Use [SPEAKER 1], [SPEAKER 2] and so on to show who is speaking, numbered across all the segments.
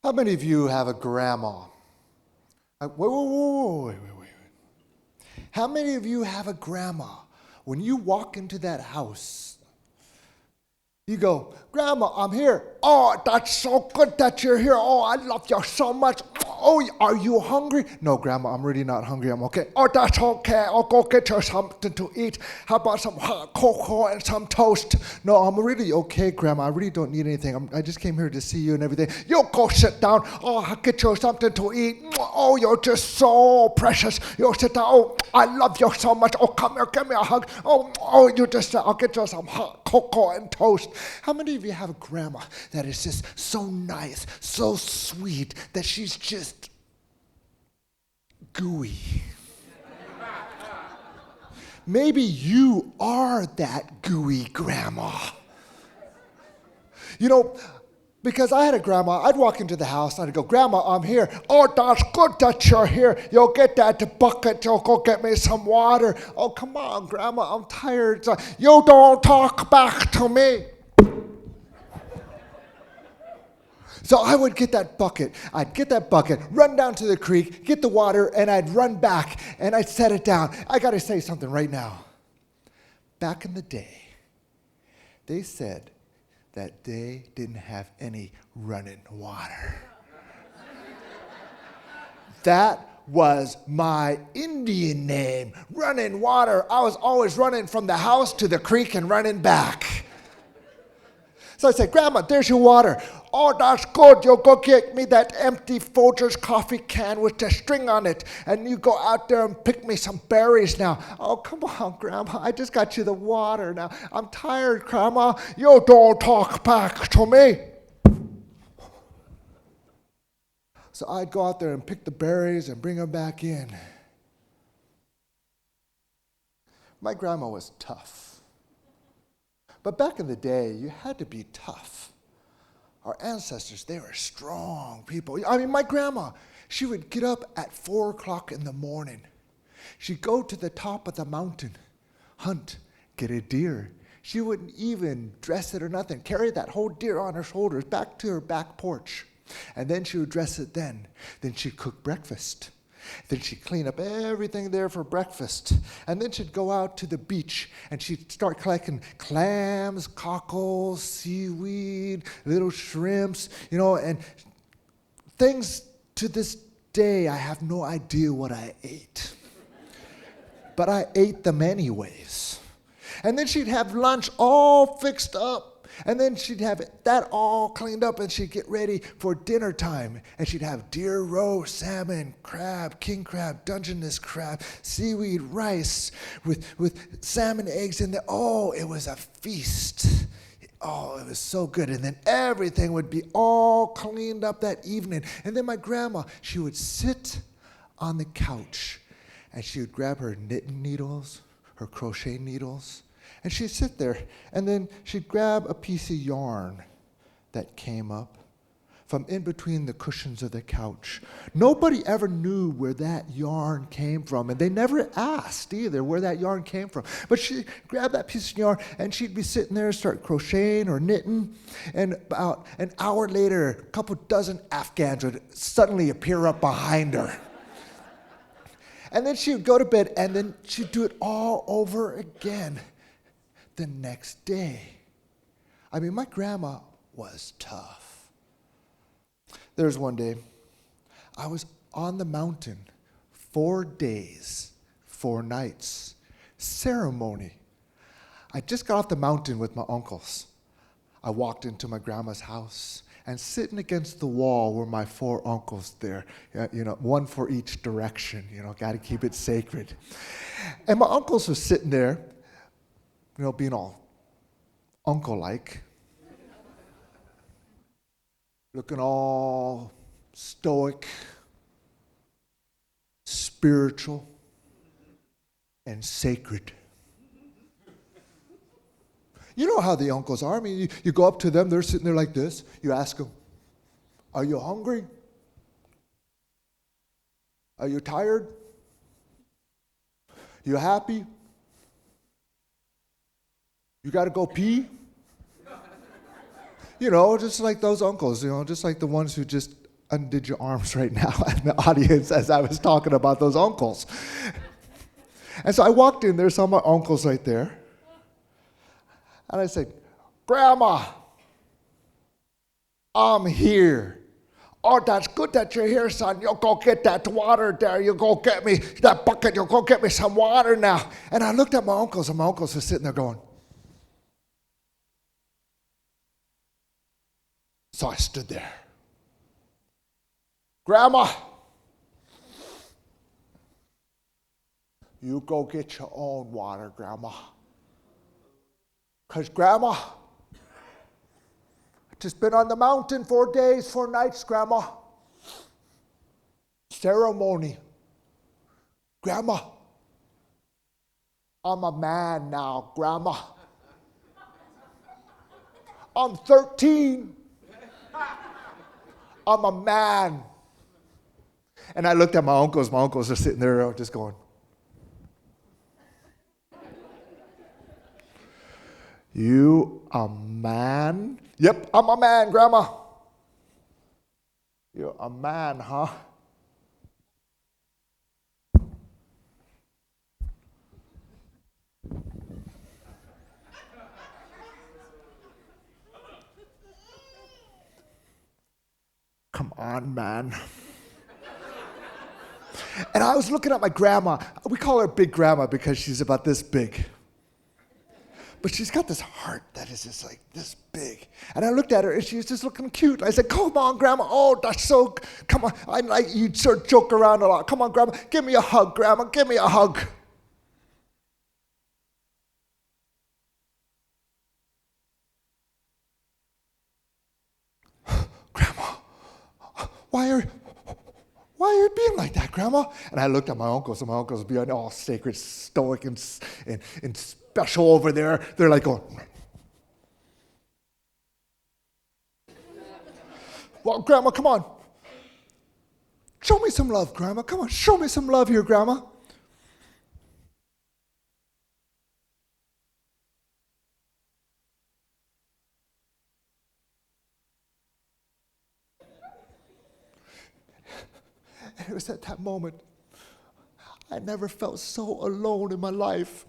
[SPEAKER 1] How many of you have a grandma? Wait. How many of you have a grandma? When you walk into that house, you go, Grandma, I'm here. Oh, that's so good that you're here. Oh, I love you so much. Oh, are you hungry? No, Grandma, I'm really not hungry. I'm okay. Oh, that's okay. I'll go get you something to eat. How about some hot cocoa and some toast? No, I'm really okay, Grandma. I really don't need anything. I just came here to see you and everything. You go sit down. Oh, I'll get you something to eat. Oh, you're just so precious. You sit down. Oh, I love you so much. Oh, come here, give me a hug. Oh, you just, I'll get you some hot cocoa and toast. How many of you have a grandma that is just so nice, so sweet, that she's just gooey? Maybe you are that gooey grandma. You know, because I had a grandma, I'd walk into the house and I'd go, Grandma, I'm here. Oh, that's good that you're here. You'll get that bucket. You'll go get me some water. Oh, come on, Grandma, I'm tired. You don't talk back to me. So I would get that bucket. I'd get that bucket, run down to the creek, get the water, and I'd run back, and I'd set it down. I got to say something right now. Back in the day, they said that they didn't have any running water. That was my Indian name, running water. I was always running from the house to the creek and running back. So I said, Grandma, there's your water. Oh, that's good. You'll go get me that empty Folgers coffee can with the string on it. And you go out there and pick me some berries now. Oh, come on, Grandma. I just got you the water now. I'm tired, Grandma. You don't talk back to me. So I'd go out there and pick the berries and bring them back in. My grandma was tough. But back in the day, you had to be tough. Our ancestors, they were strong people. I mean, my grandma, she would get up at 4 o'clock in the morning. She'd go to the top of the mountain, hunt, get a deer. She wouldn't even dress it or nothing. Carry that whole deer on her shoulders back to her back porch. And then she would dress it then. Then she'd cook breakfast. Then she'd clean up everything there for breakfast. And then she'd go out to the beach and she'd start collecting clams, cockles, seaweed, little shrimps, and things to this day I have no idea what I ate. But I ate them anyways. And then she'd have lunch all fixed up. And then she'd have that all cleaned up and she'd get ready for dinner time. And she'd have deer roast, salmon, crab, king crab, Dungeness crab, seaweed rice with salmon eggs in there. Oh, it was a feast. Oh, it was so good. And then everything would be all cleaned up that evening. And then my grandma, she would sit on the couch and she would grab her knitting needles, her crochet needles, and she'd sit there, and then she'd grab a piece of yarn that came up from in between the cushions of the couch. Nobody ever knew where that yarn came from, and they never asked either where that yarn came from. But she grabbed that piece of yarn, and she'd be sitting there, start crocheting or knitting, and about an hour later, a couple dozen Afghans would suddenly appear up behind her. And then she would go to bed, and then she'd do it all over again the next day. I mean, my grandma was tough. There was one day, I was on the mountain 4 days, 4 nights, ceremony. I just got off the mountain with my uncles. I walked into my grandma's house, and sitting against the wall were my 4 uncles there, one for each direction, got to keep it sacred. And my uncles were sitting there, being all uncle-like, looking all stoic, spiritual, and sacred. You know how the uncles are. I mean, you go up to them, they're sitting there like this. You ask them, are you hungry? Are you tired? You happy? You got to go pee? Just like those uncles, just like the ones who just undid your arms right now in the audience as I was talking about those uncles. And so I walked in there, saw my uncles right there. And I said, Grandma, I'm here. Oh, that's good that you're here, son. You'll go get that water there. You'll go get me that bucket. You'll go get me some water now. And I looked at my uncles, and my uncles were sitting there going. So I stood there. Grandma, you go get your own water, Grandma. Because, Grandma, I've just been on the mountain 4 days, 4 nights, Grandma. Ceremony. Grandma, I'm a man now, Grandma. I'm 13. I'm a man. And I looked at my uncles. My uncles are sitting there just going. You a man? Yep, I'm a man, Grandma. You're a man, huh? Come on, man. And I was looking at my grandma. We call her Big Grandma because she's about this big. But she's got this heart that is just like this big. And I looked at her and she was just looking cute. I said, come on, Grandma. Oh, that's so, come on. I like you sort of joke around a lot. Come on, Grandma. Give me a hug, Grandma. Give me a hug. Grandma, why are you being like that, Grandma? And I looked at my uncles, and my uncles would be all sacred, stoic, and special over there. They're like going, well, Grandma, come on. Show me some love, Grandma. Come on, show me some love here, Grandma. And it was at that moment, I never felt so alone in my life.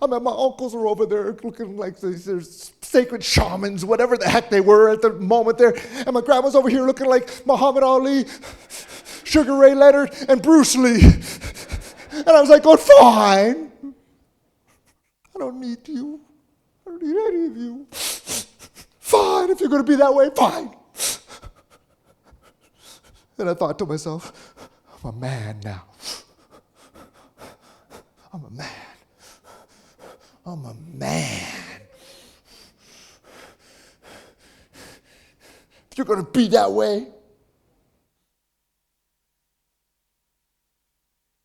[SPEAKER 1] I mean, my uncles were over there looking like these sacred shamans, whatever the heck they were at the moment there. And my grandma's over here looking like Muhammad Ali, Sugar Ray Leonard, and Bruce Lee. And I was like, going, fine. I don't need you. I don't need any of you. Fine, if you're going to be that way, fine. And I thought to myself, I'm a man now. I'm a man. I'm a man. If you're going to be that way,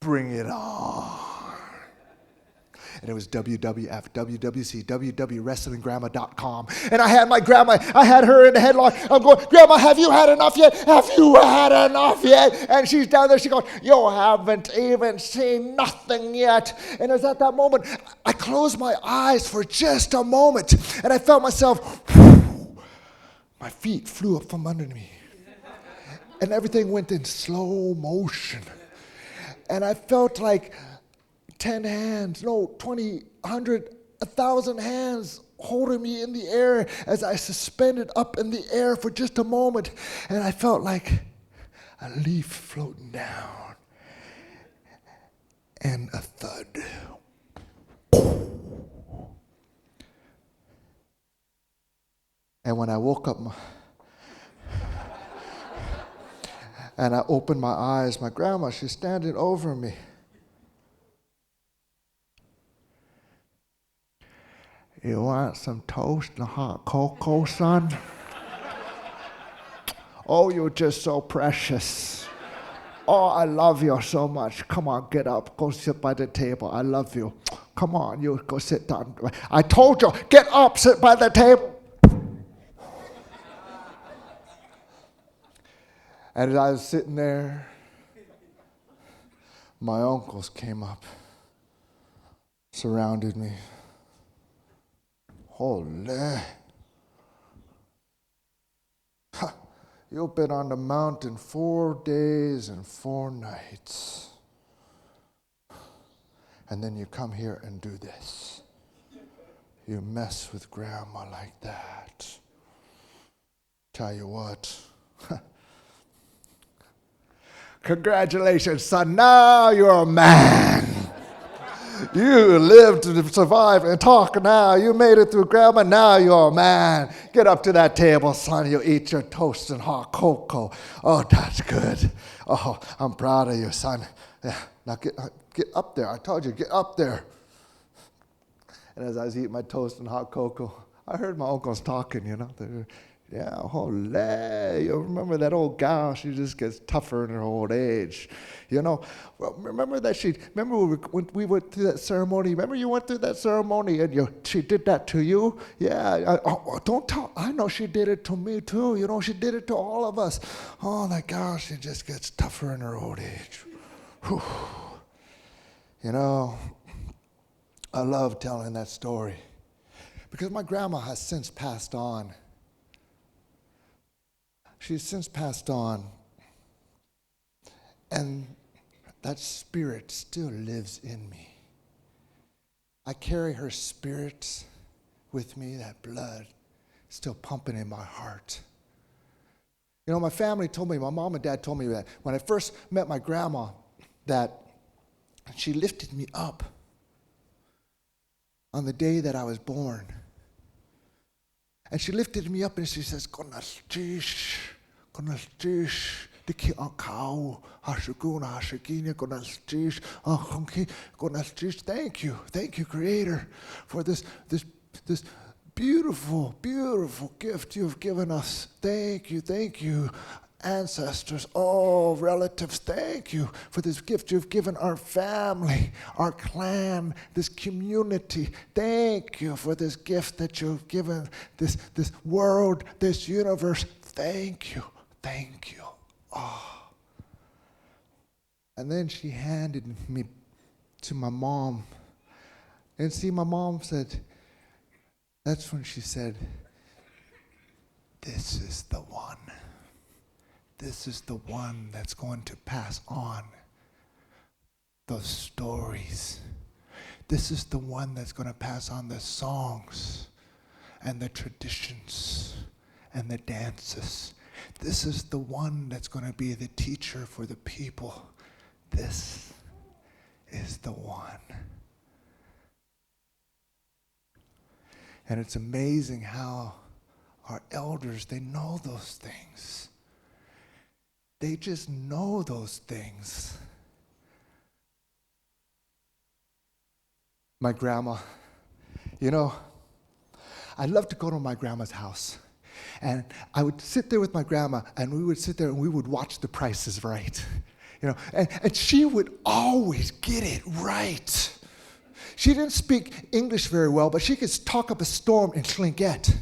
[SPEAKER 1] bring it on. And it was WWF, WWC, WWWrestlinggrandma.com. And I had my grandma, I had her in the headlock. I'm going, Grandma, have you had enough yet? Have you had enough yet? And she's down there, she goes, you haven't even seen nothing yet. And it was at that moment, I closed my eyes for just a moment. And I felt myself, my feet flew up from under me. And everything went in slow motion. And I felt like 10 hands, no, 20, 100, 1,000 hands holding me in the air as I suspended up in the air for just a moment. And I felt like a leaf floating down and a thud. And when I woke up and I opened my eyes, my grandma, she's standing over me. You want some toast and hot cocoa, son? Oh, you're just so precious. Oh, I love you so much. Come on, get up. Go sit by the table. I love you. Come on, you go sit down. I told you, get up, sit by the table. And as I was sitting there, my uncles came up, surrounded me. Holy. You've been on the mountain 4 days and 4 nights. And then you come here and do this. You mess with Grandma like that. Tell you what. Congratulations, son. Now you're a man. You lived to survive and talk now. You made it through Grandma. Now you're a man. Get up to that table, son. You eat your toast and hot cocoa. Oh, that's good. Oh, I'm proud of you, son. Yeah. Now get up there. I told you, get up there. And as I was eating my toast and hot cocoa, I heard my uncles talking, Yeah, holy, you remember that old gal, she just gets tougher in her old age. Well, remember when we went through that ceremony? Remember you went through that ceremony and she did that to you? Yeah, don't tell, I know she did it to me too. She did it to all of us. Oh, that gal, she just gets tougher in her old age. Whew. I love telling that story because my grandma has since passed on. She's since passed on, and that spirit still lives in me. I carry her spirit with me, that blood still pumping in my heart. My family told me, my mom and dad told me that when I first met my grandma, that she lifted me up on the day that I was born. And she lifted me up and she says, Konaltish, Diki Ankau, Hashuguna, Hashagina, Konaltish, thank you, Creator, for this beautiful, beautiful gift you've given us. Thank you. Ancestors, all relatives, thank you for this gift you've given our family, our clan, this community. Thank you for this gift that you've given this world, this universe. Thank you. Oh. And then she handed me to my mom. And see, my mom said, that's when she said, this is the one. This is the one that's going to pass on those stories. This is the one that's going to pass on the songs and the traditions and the dances. This is the one that's going to be the teacher for the people. This is the one. And it's amazing how our elders, they know those things. They just know those things. My grandma, I love to go to my grandma's house. And I would sit there with my grandma, and we would sit there and we would watch The Price is Right. And she would always get it right. She didn't speak English very well, but she could talk up a storm in Tlingit.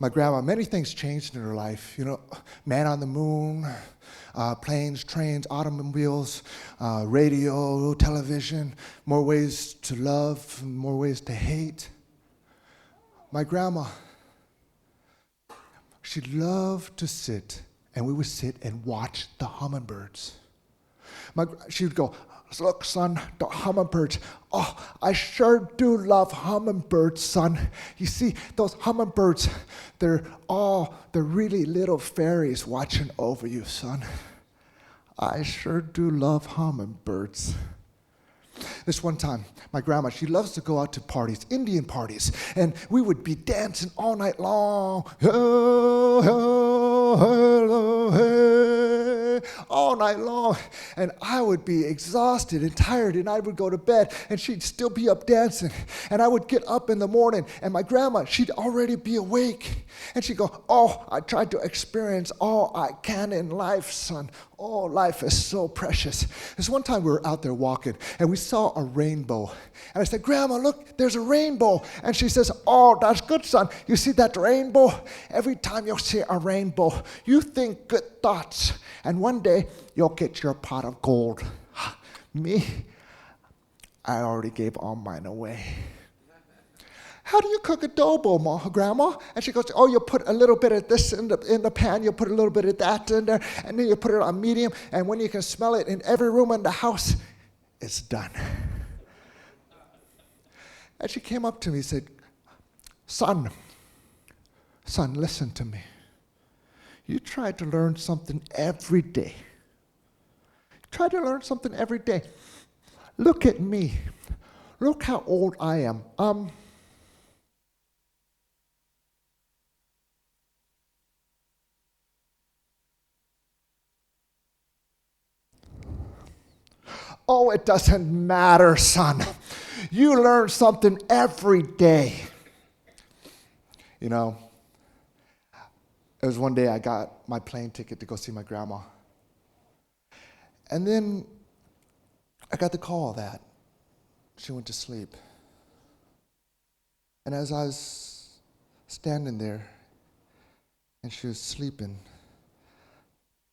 [SPEAKER 1] My grandma, many things changed in her life. Man on the moon, planes, trains, automobiles, radio, television, more ways to love, more ways to hate. My grandma, she loved to sit, and we would sit and watch the hummingbirds. She would go, look, son, the hummingbirds. Oh, I sure do love hummingbirds, son. You see, those hummingbirds, they're really little fairies watching over you, son. I sure do love hummingbirds. This one time, my grandma, she loves to go out to parties, Indian parties, and we would be dancing all night long. All night long, and I would be exhausted and tired, and I would go to bed, and she'd still be up dancing, and I would get up in the morning, and my grandma, she'd already be awake, and she'd go, oh, I tried to experience all I can in life, son. Oh, life is so precious. This one time we were out there walking, and we saw a rainbow, and I said, Grandma, look, there's a rainbow, and she says, oh, that's good, son. You see that rainbow? Every time you see a rainbow, you think good thoughts, and one day you'll get your pot of gold. Me, I already gave all mine away. how do you cook adobo, Grandma? And she goes, oh, you put a little bit of this in the pan, you put a little bit of that in there, and then you put it on medium, and when you can smell it in every room in the house, it's done. And she came up to me and said, son, listen to me. You try to learn something every day. Try to learn something every day. Look at me. Look how old I am. Oh, it doesn't matter, son. You learn something every day. You know, it was one day I got my plane ticket to go see my grandma. And then I got the call that she went to sleep. And as I was standing there and she was sleeping,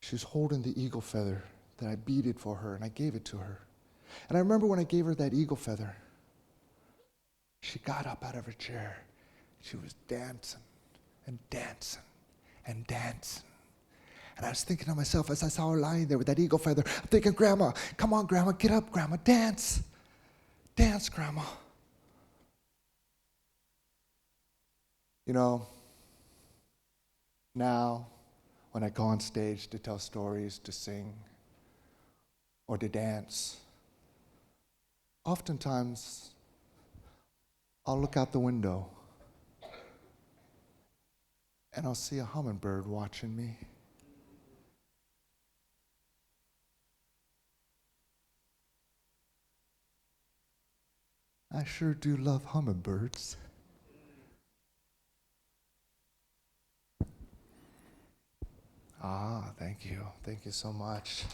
[SPEAKER 1] she was holding the eagle feather that I beaded for her, and I gave it to her. And I remember when I gave her that eagle feather, she got up out of her chair. She was dancing and dancing and dancing. And I was thinking to myself as I saw her lying there with that eagle feather, I'm thinking, Grandma, come on, Grandma, get up, Grandma, dance. Dance, Grandma. You know, now when I go on stage to tell stories, to sing, or to dance, oftentimes I'll look out the window and I'll see a hummingbird watching me. I sure do love hummingbirds. Ah, thank you. Thank you so much.